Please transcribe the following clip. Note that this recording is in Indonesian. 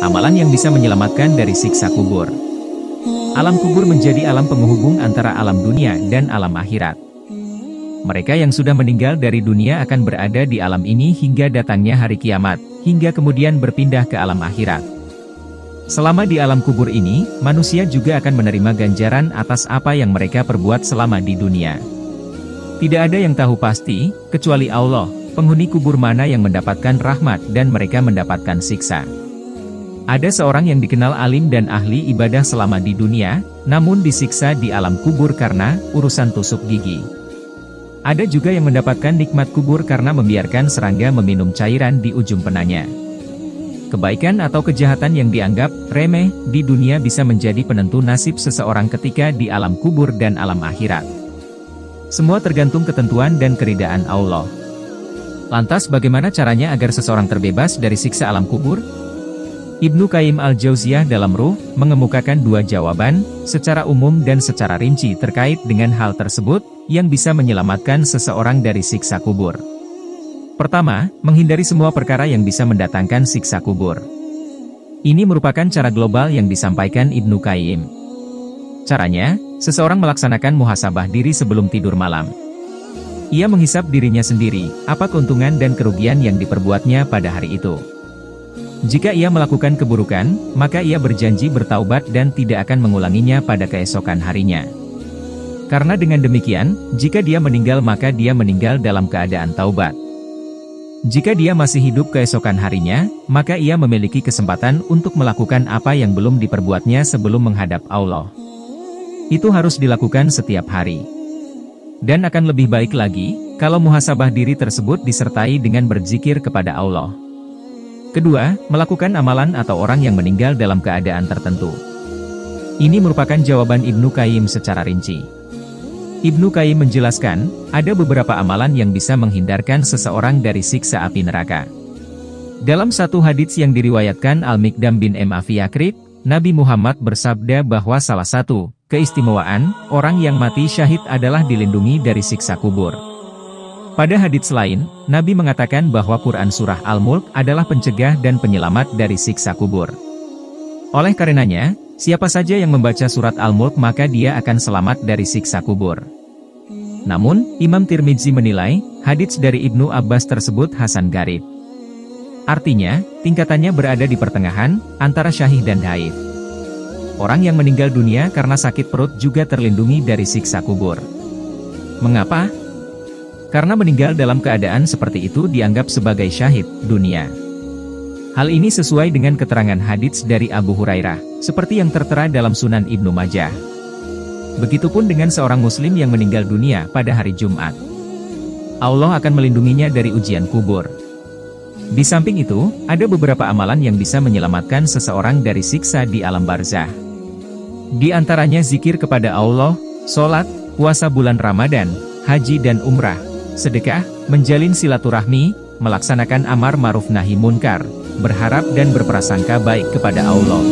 Amalan yang bisa menyelamatkan dari siksa kubur. Alam kubur menjadi alam penghubung antara alam dunia dan alam akhirat. Mereka yang sudah meninggal dari dunia akan berada di alam ini hingga datangnya hari kiamat, hingga kemudian berpindah ke alam akhirat. Selama di alam kubur ini, manusia juga akan menerima ganjaran atas apa yang mereka perbuat selama di dunia. Tidak ada yang tahu pasti, kecuali Allah, penghuni kubur mana yang mendapatkan rahmat dan mereka mendapatkan siksa. Ada seorang yang dikenal alim dan ahli ibadah selama di dunia, namun disiksa di alam kubur karena urusan tusuk gigi. Ada juga yang mendapatkan nikmat kubur karena membiarkan serangga meminum cairan di ujung penanya. Kebaikan atau kejahatan yang dianggap remeh di dunia bisa menjadi penentu nasib seseorang ketika di alam kubur dan alam akhirat. Semua tergantung ketentuan dan keridaan Allah. Lantas bagaimana caranya agar seseorang terbebas dari siksa alam kubur? Ibnu Qayyim al-Jauziyah dalam Ruh mengemukakan dua jawaban, secara umum dan secara rinci terkait dengan hal tersebut, yang bisa menyelamatkan seseorang dari siksa kubur. Pertama, menghindari semua perkara yang bisa mendatangkan siksa kubur. Ini merupakan cara global yang disampaikan Ibnu Qayyim. Caranya, seseorang melaksanakan muhasabah diri sebelum tidur malam. Ia menghisap dirinya sendiri, apa keuntungan dan kerugian yang diperbuatnya pada hari itu. Jika ia melakukan keburukan, maka ia berjanji bertaubat dan tidak akan mengulanginya pada keesokan harinya. Karena dengan demikian, jika dia meninggal maka dia meninggal dalam keadaan taubat. Jika dia masih hidup keesokan harinya, maka ia memiliki kesempatan untuk melakukan apa yang belum diperbuatnya sebelum menghadap Allah. Itu harus dilakukan setiap hari. Dan akan lebih baik lagi, kalau muhasabah diri tersebut disertai dengan berzikir kepada Allah. Kedua, melakukan amalan atau orang yang meninggal dalam keadaan tertentu. Ini merupakan jawaban Ibnu Qayyim secara rinci. Ibnu Qayyim menjelaskan, ada beberapa amalan yang bisa menghindarkan seseorang dari siksa api neraka. Dalam satu hadits yang diriwayatkan Al-Miqdam bin Abi Yakrib, Nabi Muhammad bersabda bahwa salah satu keistimewaan orang yang mati syahid adalah dilindungi dari siksa kubur. Pada hadits lain, Nabi mengatakan bahwa Quran Surah Al-Mulk adalah pencegah dan penyelamat dari siksa kubur. Oleh karenanya, siapa saja yang membaca surat Al-Mulk maka dia akan selamat dari siksa kubur. Namun, Imam Tirmidzi menilai, hadits dari Ibnu Abbas tersebut hasan gharib. Artinya, tingkatannya berada di pertengahan, antara syahih dan dhaif. Orang yang meninggal dunia karena sakit perut juga terlindungi dari siksa kubur. Mengapa? Karena meninggal dalam keadaan seperti itu dianggap sebagai syahid dunia. Hal ini sesuai dengan keterangan hadits dari Abu Hurairah, seperti yang tertera dalam Sunan Ibnu Majah. Begitupun dengan seorang muslim yang meninggal dunia pada hari Jumat. Allah akan melindunginya dari ujian kubur. Di samping itu, ada beberapa amalan yang bisa menyelamatkan seseorang dari siksa di alam barzah. Di antaranya zikir kepada Allah, sholat, puasa bulan Ramadan, haji dan umrah, sedekah, menjalin silaturahmi, melaksanakan amar ma'ruf nahi munkar, berharap dan berprasangka baik kepada Allah.